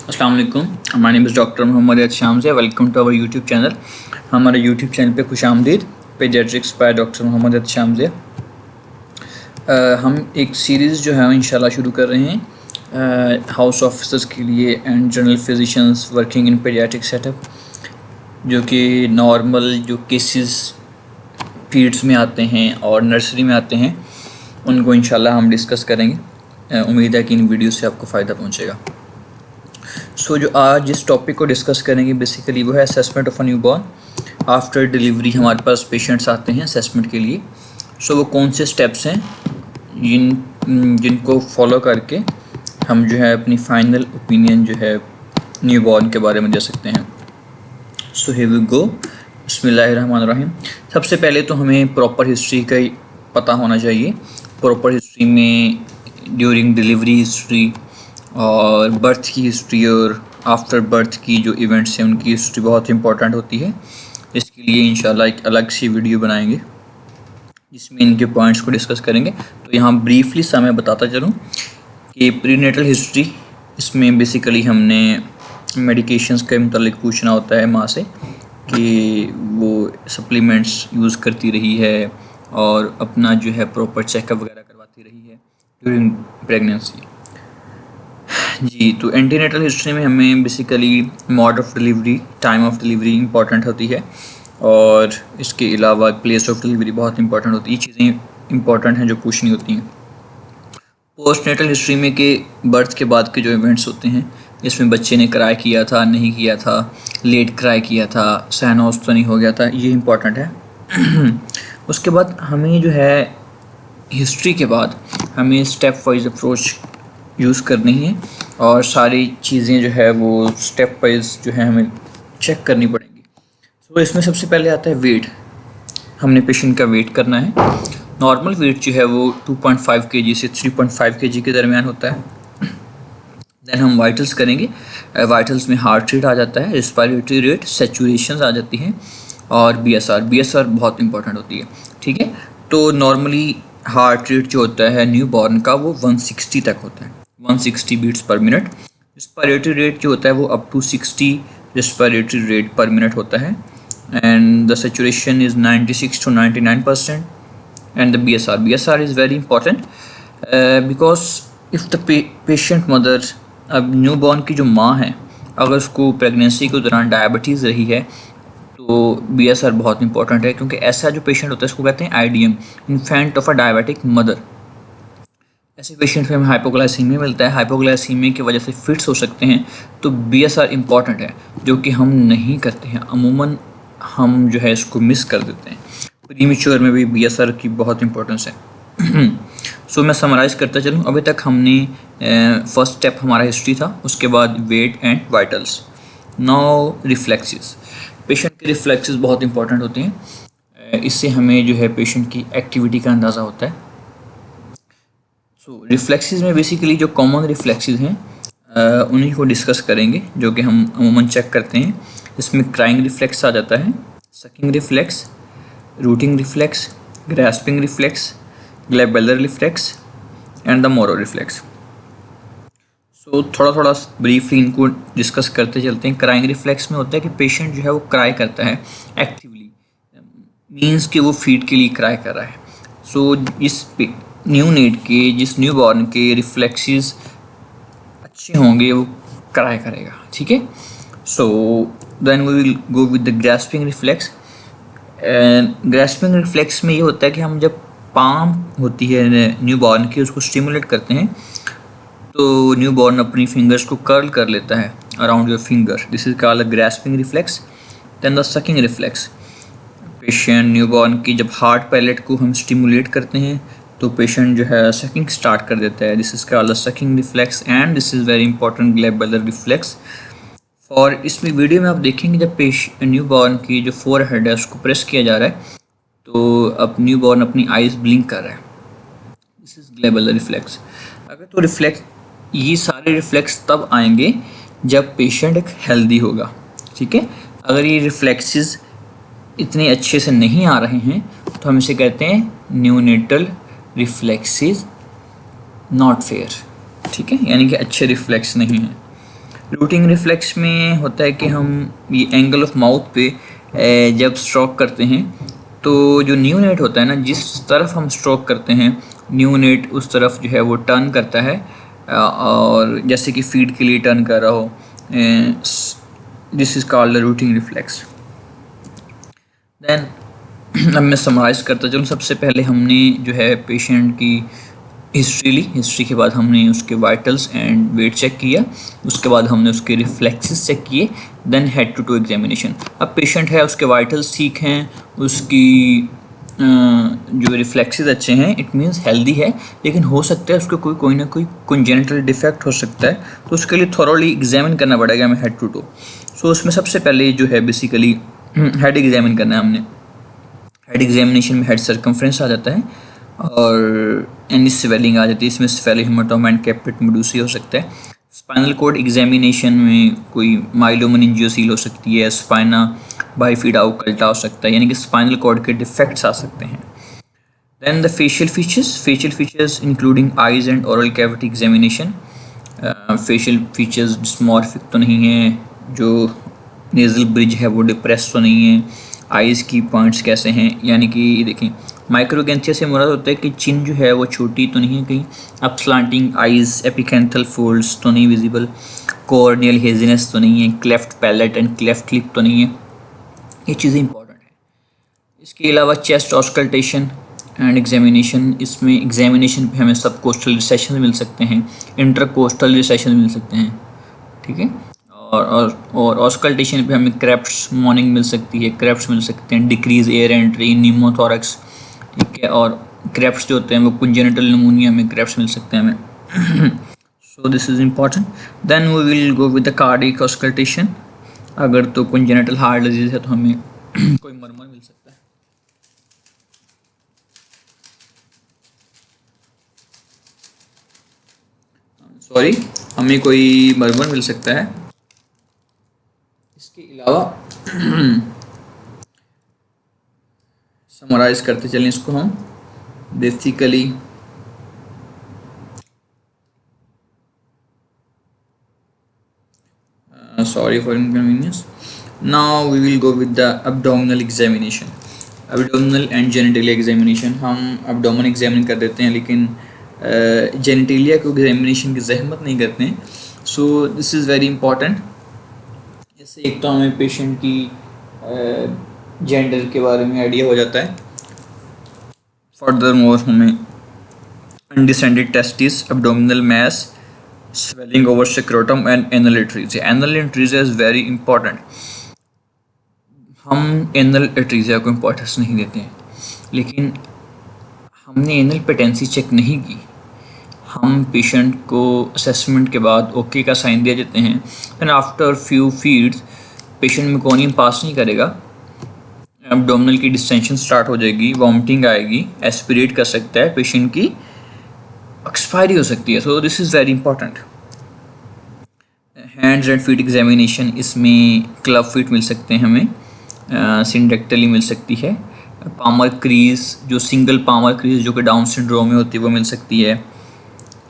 अस्सलाम वालेकुम, my name is doctor Mohammad Shams. Welcome to our YouTube channel. हमारे यूट्यूब चैनल पे खुशामदीद। Paediatrics by doctor Mohammad Shams. हम एक सीरीज़ जो है इंशाल्लाह शुरू कर रहे हैं हाउस ऑफिसर्स के लिए and general physicians working in paediatric setup, जो कि नॉर्मल जो केसेस पीड्स में आते हैं और नर्सरी में आते हैं उनको इंशाल्लाह हम डिस्कस करेंगे। उम्मीद है कि इन वीडियो से आपको फ़ायदा पहुँचेगा। जो आज जिस टॉपिक को डिस्कस करेंगे बेसिकली वो है assessment of a newborn after delivery. हमारे पास पेशेंट्स आते हैं असेसमेंट के लिए। वो कौन से स्टेप्स हैं जिनको फॉलो करके हम जो है अपनी फाइनल ओपिनियन जो है न्यूबॉर्न के बारे में दे सकते हैं। Here we go. बिस्मिल्लाहिर्रहमानिर्रहीम। सबसे पहले तो हमें प्रॉपर हिस्ट्री का पता होना चाहिए। प्रॉपर हिस्ट्री में ड्यूरिंग डिलीवरी हिस्ट्री और बर्थ की हिस्ट्री और आफ्टर बर्थ की जो इवेंट्स हैं उनकी हिस्ट्री बहुत इंपॉर्टेंट होती है। इसके लिए इंशाल्लाह एक अलग सी वीडियो बनाएंगे जिसमें इनके पॉइंट्स को डिस्कस करेंगे। तो यहाँ ब्रीफली सा मैं बताता चलूँ कि प्रीनेटल हिस्ट्री, इसमें बेसिकली हमने मेडिकेशंस के मतलब पूछना होता है माँ से कि वो सप्लीमेंट्स यूज़ करती रही है और अपना जो है प्रॉपर चेकअप वगैरह करवाती रही है ड्यूरिंग प्रेगनेंसी। जी, तो एंटीनेटल हिस्ट्री में हमें basically mode of delivery, time of delivery important होती है और इसके अलावा प्लेस ऑफ डिलीवरी बहुत इंपॉर्टेंट होती है। ये चीज़ें इंपॉर्टेंट हैं जो पूछनी होती हैं। पोस्टनेटल हिस्ट्री में कि बर्थ के बाद के जो इवेंट्स होते हैं, इसमें बच्चे ने क्राई किया था, नहीं किया था, लेट क्राई किया था, सैनोस तो नहीं हो गया था, ये इंपॉर्टेंट है। उसके बाद हमें जो है हिस्ट्री के बाद हमें स्टेप वाइज अप्रोच यूज़ करनी है और सारी चीज़ें जो है वो स्टेप वाइज जो है हमें चेक करनी पड़ेंगी। इसमें सबसे पहले आता है वेट। हमने पेशेंट का वेट करना है। नॉर्मल वेट जो है वो 2.5 kg से 3.5 kg के दरमियान होता है। देन हम वाइटल्स करेंगे। वाइटल्स में हार्ट रेट आ जाता है, रेस्पिरेटरी रेट, सैचुरेशन आ जाती हैं और BSR बहुत इंपॉर्टेंट होती है। ठीक है, तो नॉर्मली हार्ट रेट जो होता है न्यू बॉर्न का वो 160 तक होता है, 160 बीट्स पर मिनट। रेस्पिरेटरी रेट जो होता है वो up to 60 respiratory rate per minute होता है and the saturation is 96 to 99%। And the BSR is very important because if the patient mother, अब न्यू बॉर्न की जो माँ है, अगर उसको प्रेगनेंसी के दौरान डायबिटीज़ रही है तो BSR बहुत इंपॉर्टेंट है, क्योंकि ऐसा जो पेशेंट होता है इसको कहते हैं IDM, infant of a diabetic mother. ऐसे पेशेंट में हमें हाइपोग्लाइसीमिया मिलता है, हाइपोग्लाइसीमिया की वजह से फिट्स हो सकते हैं। तो BSR इंपॉर्टेंट है, जो कि हम नहीं करते हैं, अमूमन हम जो है इसको मिस कर देते हैं। प्रीमेच्योर में भी BSR की बहुत इंपॉर्टेंस है। मैं समराइज़ करता चलूँ। अभी तक हमने फर्स्ट स्टेप हमारा हिस्ट्री था, उसके बाद weight and vitals. Now reflexes. Patient के रिफ्लेक्सेस बहुत इंपॉर्टेंट होते हैं। इससे हमें जो है पेशेंट की एक्टिविटी का अंदाज़ा होता है। रिफ्लेक्सेस में बेसिकली जो कॉमन रिफ्लेक्सेस हैं उन्हीं को डिस्कस करेंगे, जो कि हम अमूमन चेक करते हैं। इसमें क्राइंग रिफ्लेक्स आ जाता है, sucking reflex, rooting reflex, grasping reflex, glabellar reflex and the Moro reflex. थोड़ा थोड़ा ब्रीफली इनको डिस्कस करते चलते हैं। क्राइंग रिफ्लेक्स में होता है कि पेशेंट जो है वो क्राई करता है एक्टिवली, मीन्स कि वो फीड के लिए क्राई कर रहा है। इस न्यू नेट के, जिस न्यू बॉर्न के रिफ्लेक्सेस अच्छे होंगे वो क्राई करेगा। ठीक है, then we will go with the grasping reflex. Grasping reflex में ये होता है कि हम जब पाम होती है न्यू बॉर्न की, उसको स्टिमुलेट करते हैं तो न्यू बॉर्न अपनी फिंगर्स को कर्ल कर लेता है around your finger. This is called grasping reflex. Then the sucking reflex. Patient newborn की जब हार्ट पैलेट को हम स्टिमुलेट करते हैं तो पेशेंट जो है सकिंग स्टार्ट कर देता है। This is called the sucking reflex and this is very important, glabellar reflex. और इसमें वीडियो में आप देखेंगे जब न्यू बॉर्न की जो फोरहेड है उसको प्रेस किया जा रहा है तो अब न्यू बॉर्न अपनी आइज़ ब्लिंक कर रहा है। This is glabellar reflex. अगर तो रिफ्लेक्स, ये सारे रिफ्लेक्स तब आएंगे जब पेशेंट एक हेल्दी होगा। ठीक है, अगर ये रिफ्लेक्सेस इतने अच्छे से नहीं आ रहे हैं तो हम इसे कहते हैं न्यूनेटल रिफ्लेक्सेस नॉट फेयर। ठीक है, यानी कि अच्छे रिफ्लेक्स नहीं हैं। रूटिंग रिफ्लेक्स में होता है कि हम ये एंगल ऑफ माउथ पे जब स्ट्रोक करते हैं तो जो न्यूनेट होता है ना, जिस तरफ हम स्ट्रोक करते हैं न्यूनेट उस तरफ जो है वो टर्न करता है, और जैसे कि फीड के लिए टर्न कर रहा हो। This is called the rooting reflex. Then अब मैं समराइज़ करता चलूँ। सबसे पहले हमने जो है पेशेंट की हिस्ट्री ली, हिस्ट्री के बाद हमने उसके वाइटल्स एंड वेट चेक किया, उसके बाद हमने उसके रिफ्लेक्सेस चेक किए, then head to toe examination. अब पेशेंट है, उसके वाइटल्स ठीक हैं, उसकी जो रिफ्लेक्सेस अच्छे हैं, इट मीन्स हेल्दी है, लेकिन हो सकता है उसको कोई ना कोई कंजेनिटल डिफेक्ट हो सकता है, तो उसके लिए थॉरोली एग्जामिन करना पड़ेगा हमें हेड टू टू। सो उसमें सबसे पहले जो है बेसिकली हेड एग्जामिन करना है हमने। हेड एग्जामिनेशन में हेड सर्कमफ्रेंस आ जाता है और एनी स्वेलिंग आ जाती है, इसमें स्फेलोहेमाटोमा एंड कैपिट मेडुसी हो सकता है। स्पाइनल कोड एग्जामिनेशन में कोई माइलोमेनिंजियोसील हो सकती है, स्पाइना बाइफिडा ओकल्टा हो सकता है, यानी कि स्पाइनल कॉर्ड के डिफेक्ट्स आ सकते हैं। Then the facial features including eyes and oral cavity examination. Facial features dysmorphic तो नहीं है, जो नेजल ब्रिज है वो डिप्रेस तो नहीं है, आइज़ की पॉइंट्स कैसे हैं, यानी कि देखें माइक्रोगेंथिया से मुराद होता है कि चिन जो है वो छोटी तो नहीं है, कहीं अप स्लांटिंग आइज़, एपिकेंथल फोल्ड्स तो नहीं विजिबल, कॉर्नियल हेजीनेस तो नहीं है, cleft palate and cleft lip तो नहीं है, ये चीज़ें इंपॉर्टेंट है। इसके अलावा चेस्ट ऑस्कल्टेशन एंड एग्जामिनेशन, इसमें एग्जामिनेशन पे हमें सब कोस्टल रिसेशन मिल सकते हैं, इंटर कोस्टल रिसेशन मिल सकते हैं, ठीक है। और ऑस्कल्टेशन पे हमें क्रेप्स मॉर्निंग मिल सकती है, क्रेप्स मिल सकते हैं, डिक्रीज एयर एंट्री, न्यूमोथोरक्स, ठीक है। और क्रेप्स जो होते हैं वो कंजेनिटल निमोनिया में क्रेप्स मिल सकते हैं हमें। So this is important. Then we will go with the cardiac auscultation. अगर तो कंजेनिटल हार्ट डिजीज है तो हमें कोई मरमर मिल सकता है। सॉरी, हमें कोई मरमर मिल सकता है। इसके अलावा समराइज करते चलें इसको हम basically. Sorry for inconvenience. Now we will go with the abdominal examination. Abdominal and genitalia examination। हम abdomen examine कर देते हैं, लेकिन genitalia को examination की जहमत नहीं करते हैं। So this is very important। जैसे एक तो हमें पेशेंट की जेंडर के बारे में आइडिया हो जाता है। फर्दर मोर हमें undescended testis, abdominal mass, swelling over scrotum and anal atresia। anal atresia is very important। हम anal atresia को इम्पोर्टेंस नहीं देते हैं, लेकिन हमने एनल पेटेंसी चेक नहीं की, हम पेशेंट को असेसमेंट के बाद ओके का साइन दे देते हैं, and after few feeds patient meconium pass नहीं करेगा, एब्डोमिनल की डिस्टेंशन स्टार्ट हो जाएगी, वॉमिटिंग आएगी, एस्पिरेट कर सकता है, पेशेंट की एक्सपायरी हो सकती है। सो this is very important. Hands and feet examination, इसमें क्लब फीट मिल सकते हैं हमें, सिंडेक्टली मिल सकती है, पामर क्रीज जो सिंगल पामर क्रीज जो कि डाउन सिंड्रोम में होती है वो मिल सकती है।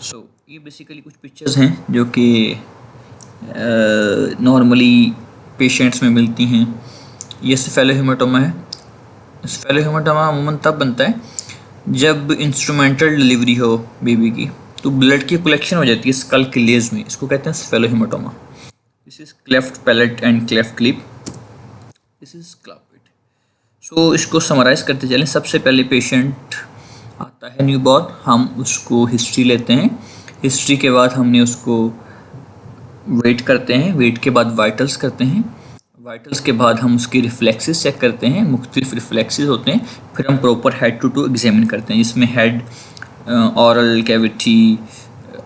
सो ये बेसिकली कुछ पिक्चर्स हैं जो कि नॉर्मली पेशेंट्स में मिलती हैं। ये स्फेलोहेमाटोमा है। स्फेलोहेमाटोमा अमूमन तब बनता है जब इंस्ट्रूमेंटल डिलीवरी हो बेबी की, तो ब्लड की कलेक्शन हो जाती है स्कल के लेज में, इसको कहते हैं cephalohaematoma. This is cleft palate and cleft lip, this is clubfoot. So इसको समराइज करते चलें। सबसे पहले पेशेंट आता है न्यूबॉर्न, हम उसको हिस्ट्री लेते हैं, हिस्ट्री के बाद हमने उसको वेट करते हैं, वेट के बाद वाइटल्स करते हैं, वाइटल्स के बाद हम उसकी रिफ्लेक्सेस चेक करते हैं, मुख्तलिफ रिफ्लेक्सेस होते हैं, फिर हम proper head to toe examine करते हैं, जिसमें हेड, ऑरल कैविटी,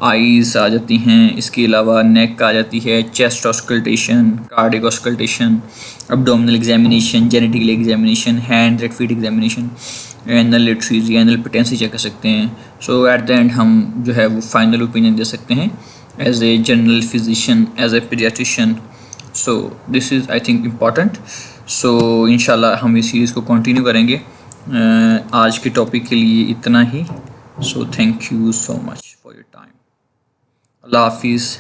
आईज आ जाती हैं, इसके अलावा नेक आ जाती है, chest auscultation, cardiac auscultation, abdominal examination, genital examination, hand and feet examination, anal atresia, anal patency check कर सकते हैं। सो एट द एंड हम जो है वो फाइनल ओपिनियन दे सकते हैं as a general physician, as a paediatrician. So this is I think important. So इंशाल्लाह हम इस सीरीज़ को कंटिन्यू करेंगे। आज के टॉपिक के लिए इतना ही। So thank you so much for your time. अल्लाह हाफिज़।